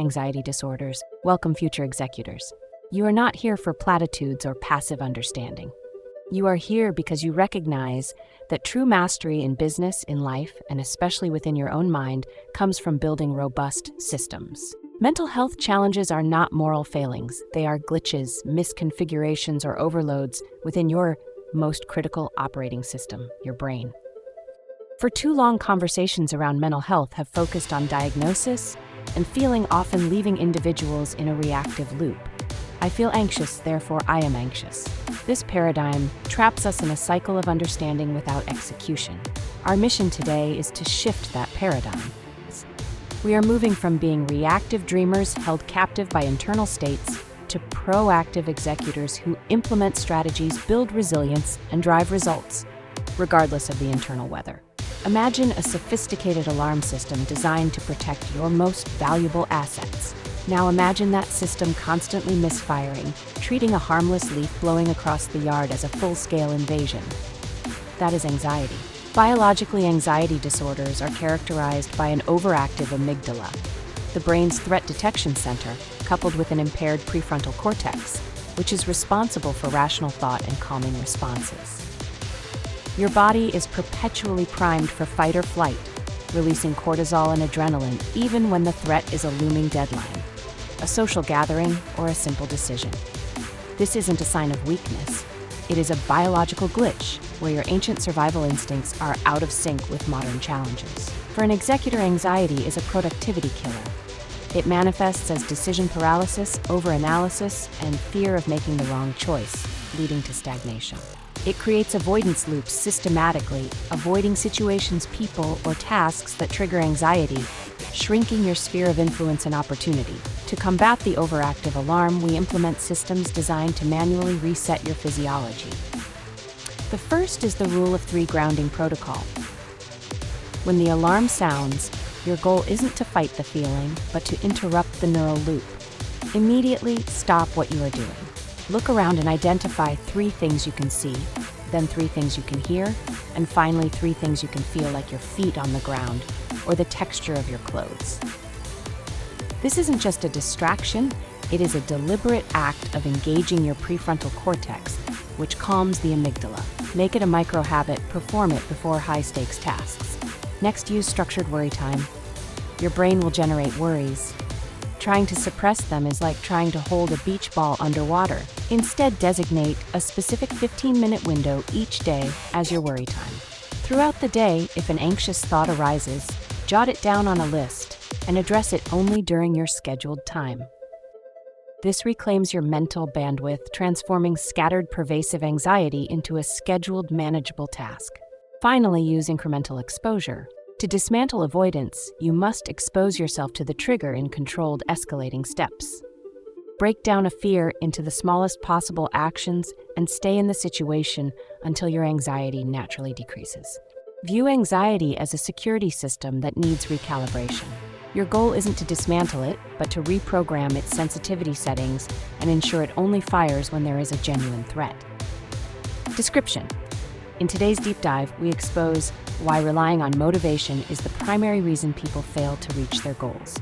anxiety disorders. Welcome, future executors. You are not here for platitudes or passive understanding. You are here because you recognize that true mastery in business, in life, and especially within your own mind comes from building robust systems. Mental health challenges are not moral failings. They are glitches, misconfigurations, or overloads within your most critical operating system, your brain. For too long, conversations around mental health have focused on diagnosis and feeling, often leaving individuals in a reactive loop. I feel anxious, therefore I am anxious. This paradigm traps us in a cycle of understanding without execution. Our mission today is to shift that paradigm. We are moving from being reactive dreamers held captive by internal states to proactive executors who implement strategies, build resilience, and drive results, regardless of the internal weather. Imagine a sophisticated alarm system designed to protect your most valuable assets. Now imagine that system constantly misfiring, treating a harmless leaf blowing across the yard as a full-scale invasion. That is anxiety. Biologically, anxiety disorders are characterized by an overactive amygdala, the brain's threat detection center, coupled with an impaired prefrontal cortex, which is responsible for rational thought and calming responses. Your body is perpetually primed for fight or flight, releasing cortisol and adrenaline even when the threat is a looming deadline, a social gathering, or a simple decision. This isn't a sign of weakness. It is a biological glitch where your ancient survival instincts are out of sync with modern challenges. For an executor, anxiety is a productivity killer. It manifests as decision paralysis, overanalysis, and fear of making the wrong choice, leading to stagnation. It creates avoidance loops systematically, avoiding situations, people, or tasks that trigger anxiety, shrinking your sphere of influence and opportunity. To combat the overactive alarm, we implement systems designed to manually reset your physiology. The first is the Rule of 3 grounding protocol. When the alarm sounds, your goal isn't to fight the feeling, but to interrupt the neural loop. Immediately stop what you are doing. Look around and identify 3 things you can see, then 3 things you can hear, and finally 3 things you can feel, like your feet on the ground or the texture of your clothes. This isn't just a distraction, it is a deliberate act of engaging your prefrontal cortex, which calms the amygdala. Make it a micro-habit, perform it before high-stakes tasks. Next, use structured worry time. Your brain will generate worries. Trying to suppress them is like trying to hold a beach ball underwater. Instead, designate a specific 15-minute window each day as your worry time. Throughout the day, if an anxious thought arises, jot it down on a list and address it only during your scheduled time. This reclaims your mental bandwidth, transforming scattered, pervasive anxiety into a scheduled, manageable task. Finally, use incremental exposure. To dismantle avoidance, you must expose yourself to the trigger in controlled, escalating steps. Break down a fear into the smallest possible actions and stay in the situation until your anxiety naturally decreases. View anxiety as a security system that needs recalibration. Your goal isn't to dismantle it, but to reprogram its sensitivity settings and ensure it only fires when there is a genuine threat. Description. In today's deep dive, we expose why relying on motivation is the primary reason people fail to reach their goals.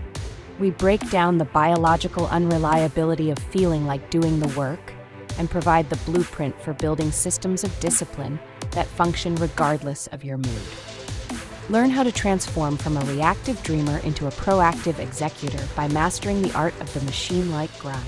We break down the biological unreliability of feeling like doing the work and provide the blueprint for building systems of discipline that function regardless of your mood. Learn how to transform from a reactive dreamer into a proactive executor by mastering the art of the machine-like grind.